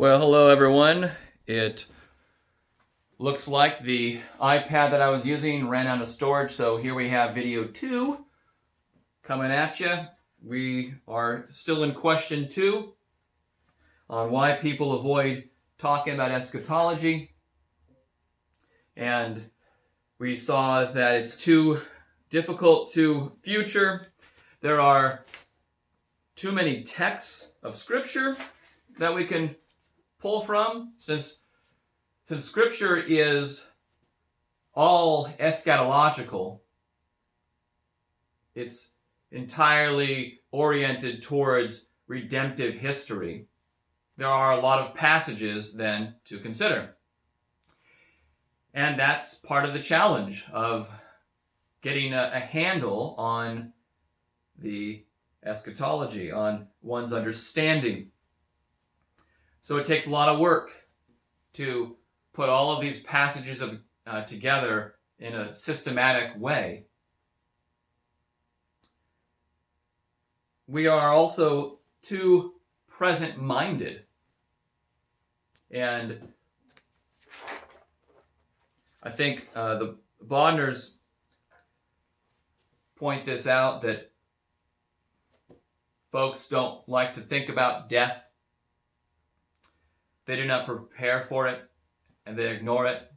Well, hello everyone. It looks like the iPad that I was using ran out of storage, so here we have video 2 coming at you. We are still in question 2 on why people avoid talking about eschatology. And we saw that it's too difficult to future. There are too many texts of Scripture that we can pull from, since Scripture is all eschatological. It's entirely oriented towards redemptive history. There are a lot of passages then to consider. And that's part of the challenge of getting a handle on the eschatology, on one's understanding. So it takes a lot of work to put all of these passages together in a systematic way. We are also too present-minded. And I think the Bodners point this out, that folks don't like to think about death. They do not prepare for it, and they ignore it,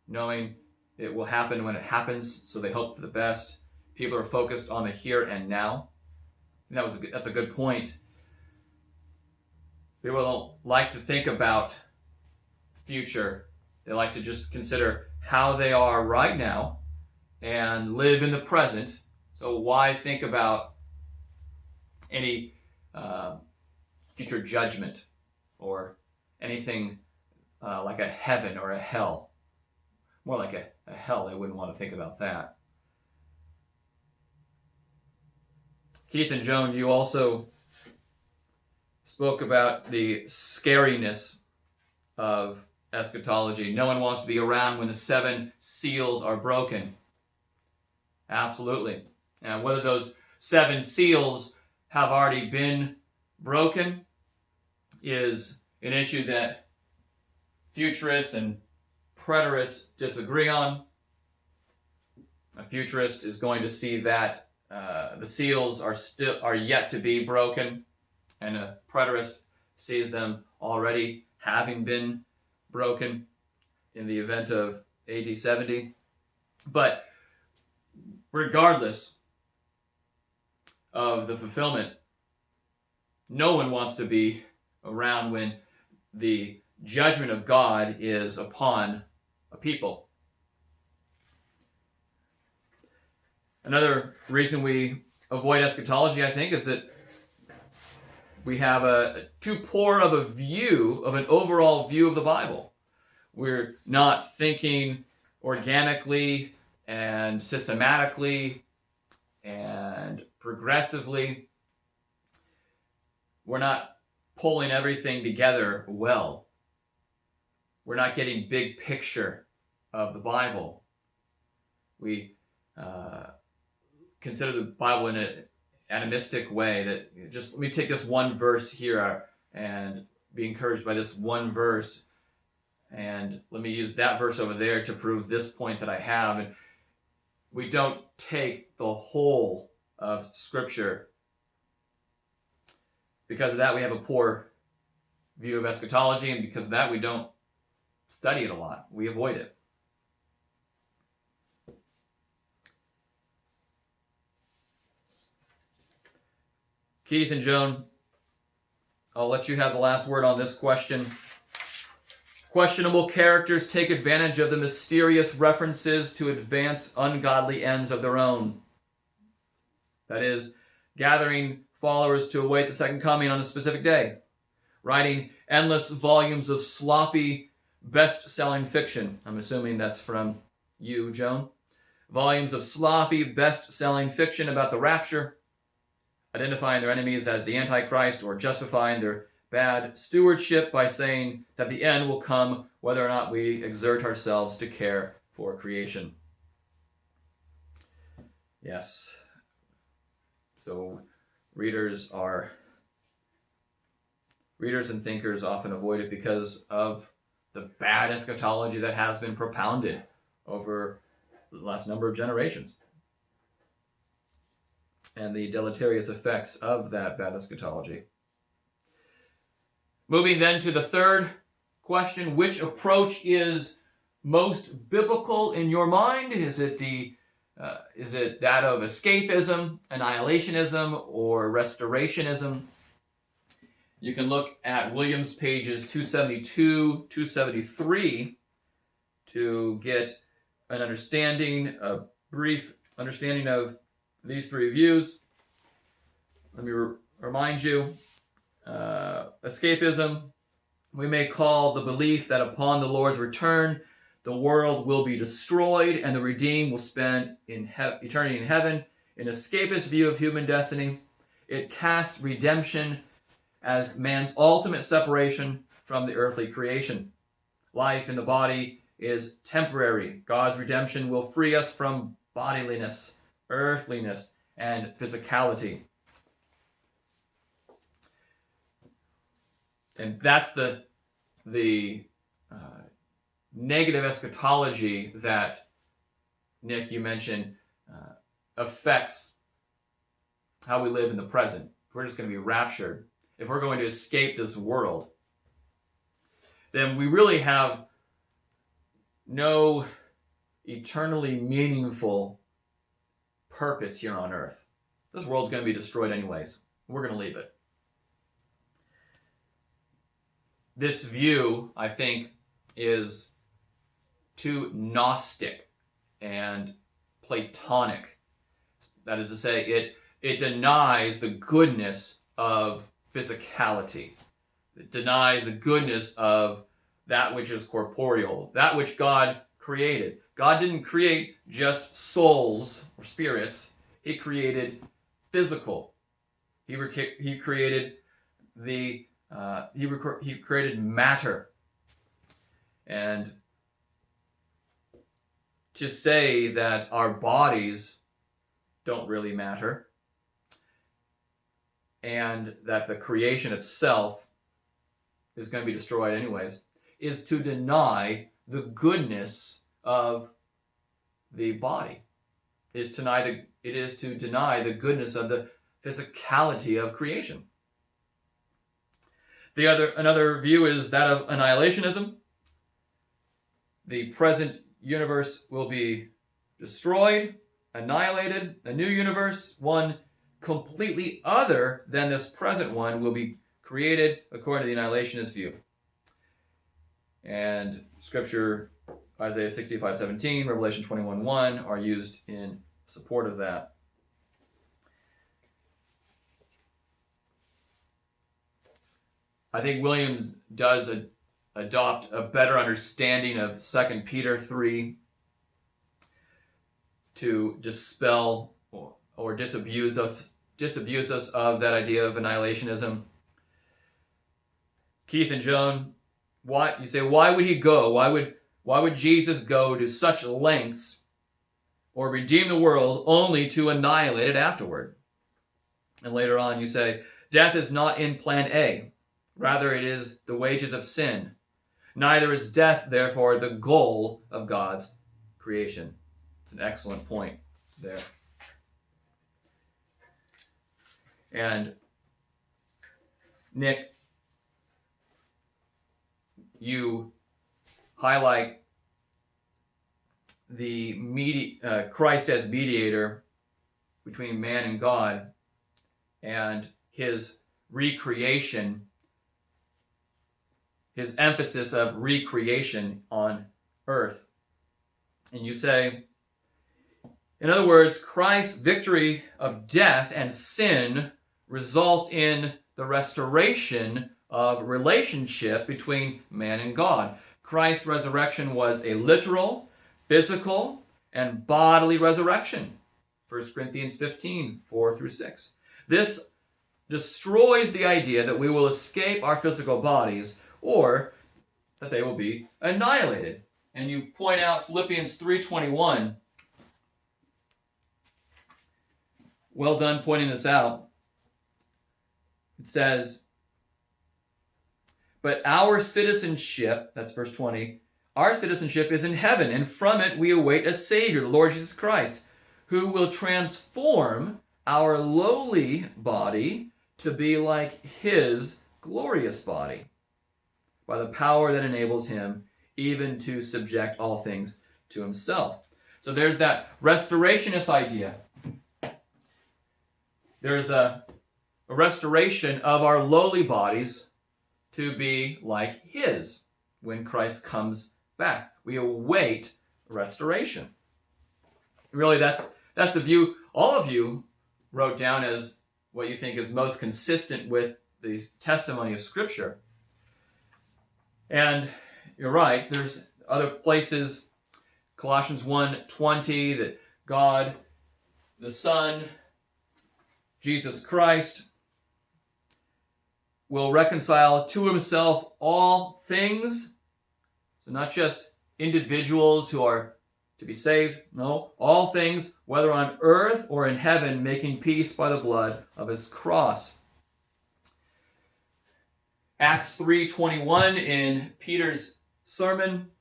knowing it will happen when it happens, so they hope for the best. People are focused on the here and now. And that's a good point. People don't like to think about future. They like to just consider how they are right now and live in the present. So why think about any future judgment or anything like a heaven or a hell? More like a hell. They wouldn't want to think about that. Keith and Joan, you also spoke about the scariness of eschatology. No one wants to be around when the 7 seals are broken. Absolutely. And whether those 7 seals have already been broken is an issue that futurists and preterists disagree on. A futurist is going to see that the seals are yet to be broken, and a preterist sees them already having been broken in the event of AD 70. But regardless of the fulfillment, no one wants to be around when the judgment of God is upon a people. Another reason we avoid eschatology, I think, is that we have too poor of a view, of an overall view of the Bible. We're not thinking organically and systematically and progressively. We're not pulling everything together well. We're not getting big picture of the Bible. We consider the Bible in an animistic way, that just let me take this one verse here and be encouraged by this one verse, and let me use that verse over there to prove this point that I have. And we don't take the whole of Scripture. Because of that, we have a poor view of eschatology, and because of that, we don't study it a lot. We avoid it. Keith and Joan, I'll let you have the last word on this question. Questionable characters take advantage of the mysterious references to advance ungodly ends of their own. That is, gathering followers to await the second coming on a specific day, writing endless volumes of sloppy, best-selling fiction. I'm assuming that's from you, Joan. Volumes of sloppy, best-selling fiction about the rapture, identifying their enemies as the Antichrist, or justifying their bad stewardship by saying that the end will come whether or not we exert ourselves to care for creation. Yes. So readers readers and thinkers often avoid it because of the bad eschatology that has been propounded over the last number of generations, and the deleterious effects of that bad eschatology. Moving then to the third question, which approach is most biblical in your mind? Is it that of escapism, annihilationism, or restorationism? You can look at Williams pages 272, 273 to get an understanding, a brief understanding of these three views. Let me remind you, escapism, we may call the belief that upon the Lord's return, the world will be destroyed and the redeemed will spend eternity in heaven. An escapist view of human destiny, it casts redemption as man's ultimate separation from the earthly creation. Life in the body is temporary. God's redemption will free us from bodiliness, earthliness, and physicality. And that's the negative eschatology that, Nick, you mentioned, affects how we live in the present. If we're just going to be raptured, if we're going to escape this world, then we really have no eternally meaningful purpose here on earth. This world's going to be destroyed anyways. We're going to leave it. This view, I think, is too Gnostic and Platonic. That is to say, it denies the goodness of physicality. It denies the goodness of that which is corporeal, that which God created. God didn't create just souls or spirits. He created physical. He created he created matter. And to say that our bodies don't really matter and that the creation itself is going to be destroyed anyways is to deny the goodness of the body. It is to deny the goodness of the physicality of creation. Another view is that of annihilationism. The present universe will be destroyed, annihilated. A new universe, one completely other than this present one, will be created according to the annihilationist view. And Scripture, Isaiah 65:17, Revelation 21:1 are used in support of that. I think Williams does adopt a better understanding of 2 Peter 3 to dispel or disabuse us of that idea of annihilationism. Keith and Joan, why would he go? Why would Jesus go to such lengths or redeem the world only to annihilate it afterward? And later on you say, death is not in plan A. Rather, it is the wages of sin. Neither is death, therefore, the goal of God's creation. It's an excellent point there. And Nick, you highlight the Christ as mediator between man and God and his recreation, his emphasis of recreation on earth. And you say, in other words, Christ's victory of death and sin results in the restoration of relationship between man and God. Christ's resurrection was a literal, physical, and bodily resurrection. 1 Corinthians 15, 4-6. This destroys the idea that we will escape our physical bodies or that they will be annihilated. And you point out Philippians 3:21. Well done pointing this out. It says, But our citizenship, that's verse 20, our citizenship is in heaven, and from it we await a Savior, the Lord Jesus Christ, who will transform our lowly body to be like his glorious body, by the power that enables him even to subject all things to himself. So there's that restorationist idea. There's a restoration of our lowly bodies to be like his when Christ comes back. We await restoration. Really, that's the view all of you wrote down as what you think is most consistent with the testimony of Scripture. And you're right, there's other places, Colossians 1:20, that God, the Son, Jesus Christ, will reconcile to himself all things. So not just individuals who are to be saved, no, all things, whether on earth or in heaven, making peace by the blood of his cross. Acts 3:21 in Peter's sermon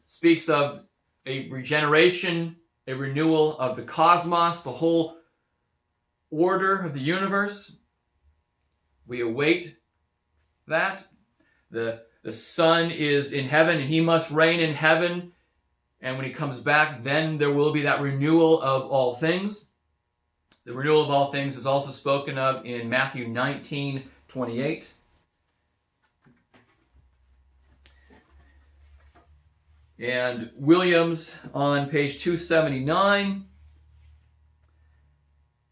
speaks of a regeneration, a renewal of the cosmos, the whole order of the universe. We await that. The Son is in heaven, and he must reign in heaven. And when he comes back, then there will be that renewal of all things. The renewal of all things is also spoken of in Matthew 19:28. And Williams on page 279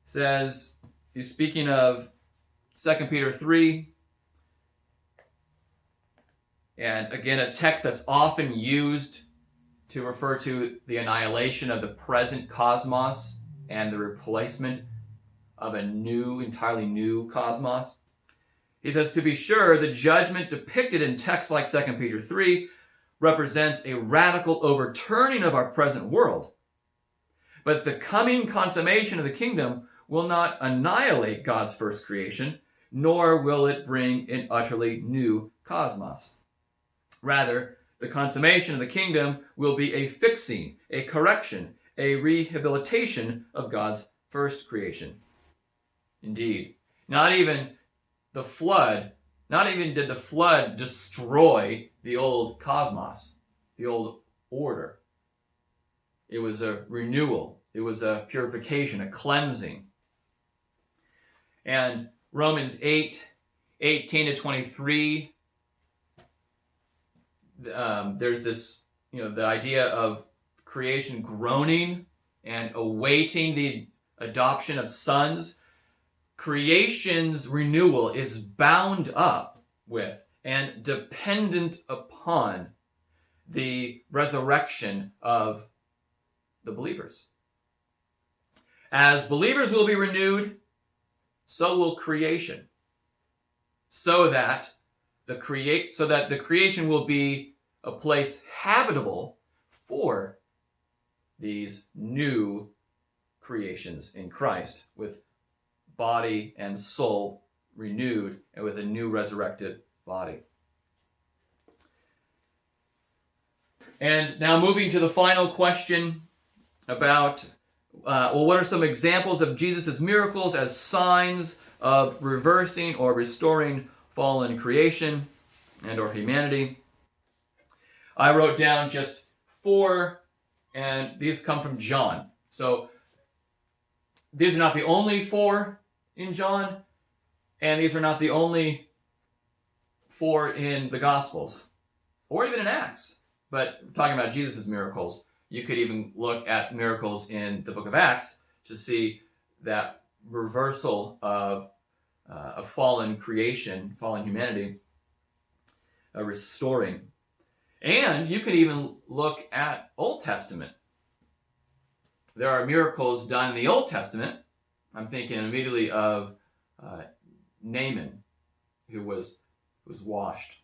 says, he's speaking of 2 Peter 3, and again a text that's often used to refer to the annihilation of the present cosmos and the replacement of a new, entirely new cosmos. He says, to be sure, the judgment depicted in texts like 2 Peter 3 represents a radical overturning of our present world. But the coming consummation of the kingdom will not annihilate God's first creation, nor will it bring an utterly new cosmos. Rather, the consummation of the kingdom will be a fixing, a correction, a rehabilitation of God's first creation. Indeed, not even did the flood destroy the old cosmos, the old order. It was a renewal. It was a purification, a cleansing. And Romans 8:18-23, there's this, the idea of creation groaning and awaiting the adoption of sons. Creation's renewal is bound up with and dependent upon the resurrection of the believers. As believers will be renewed, so will creation, so that the creation will be a place habitable for these new creations in Christ, with body and soul renewed and with a new resurrected body. And now moving to the final question about, what are some examples of Jesus' miracles as signs of reversing or restoring fallen creation and or humanity? I wrote down just 4, and these come from John. So these are not the only 4 in John, and these are not the only 4 in the Gospels, or even in Acts. But we're talking about Jesus' miracles. You could even look at miracles in the book of Acts to see that reversal of a fallen creation, fallen humanity, restoring. And you could even look at Old Testament. There are miracles done in the Old Testament. I'm thinking immediately of Naaman, who was washed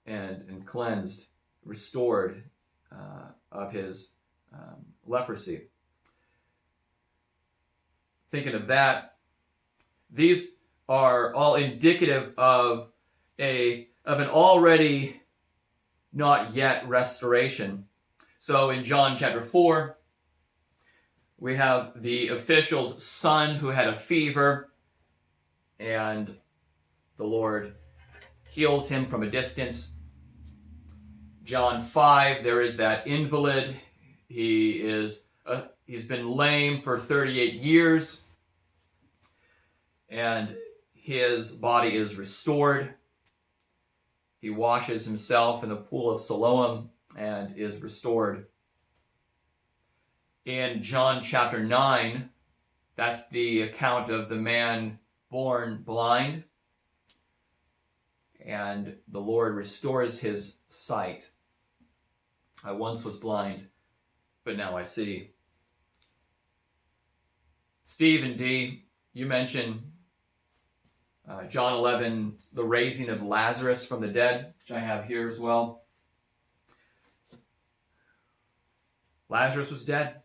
and cleansed, restored of his leprosy. Thinking of that, these are all indicative of an already not yet restoration. So in John chapter 4, we have the official's son who had a fever, and the Lord heals him from a distance. John 5, there is that invalid. He's been lame for 38 years, and his body is restored. He washes himself in the pool of Siloam and is restored. In John chapter 9, that's the account of the man born blind, and the Lord restores his sight. I once was blind, but now I see. Steve and Dee, you mentioned John 11, the raising of Lazarus from the dead, which I have here as well. Lazarus was dead.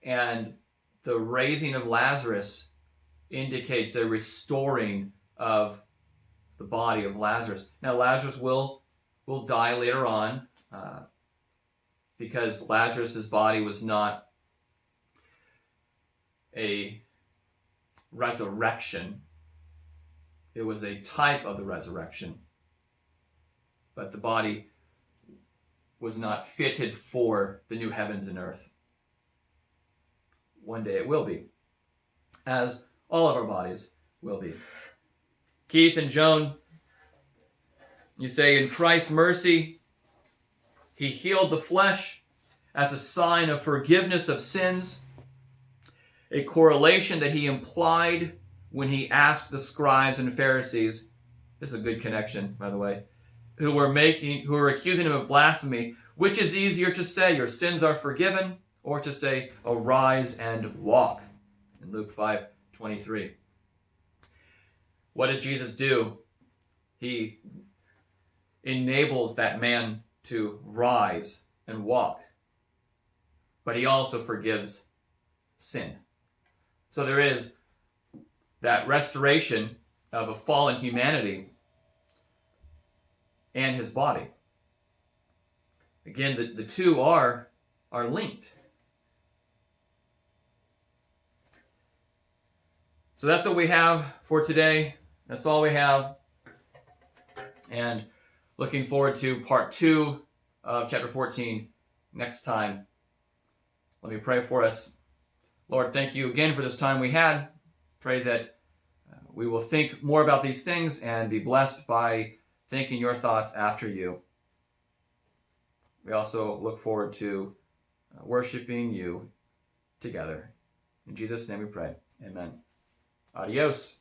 And the raising of Lazarus indicates a restoring of the body of Lazarus. Now, Lazarus will die later on because Lazarus' body was not a resurrection. It was a type of the resurrection. But the body was not fitted for the new heavens and earth. One day it will be, as all of our bodies will be. Keith and Joan, you say, in Christ's mercy, he healed the flesh as a sign of forgiveness of sins, a correlation that he implied when he asked the scribes and Pharisees, this is a good connection, by the way, who were accusing him of blasphemy, which is easier to say, your sins are forgiven, or to say, arise and walk, in Luke 5:23. What does Jesus do? He enables that man to rise and walk, but he also forgives sin. So there is that restoration of a fallen humanity and his body. Again, the two are linked. So that's what we have for today. That's all we have. And looking forward to part 2 of chapter 14 next time. Let me pray for us. Lord, thank you again for this time we had. Pray that we will think more about these things and be blessed by thinking your thoughts after you. We also look forward to worshiping you together. In Jesus' name we pray. Amen. Adios.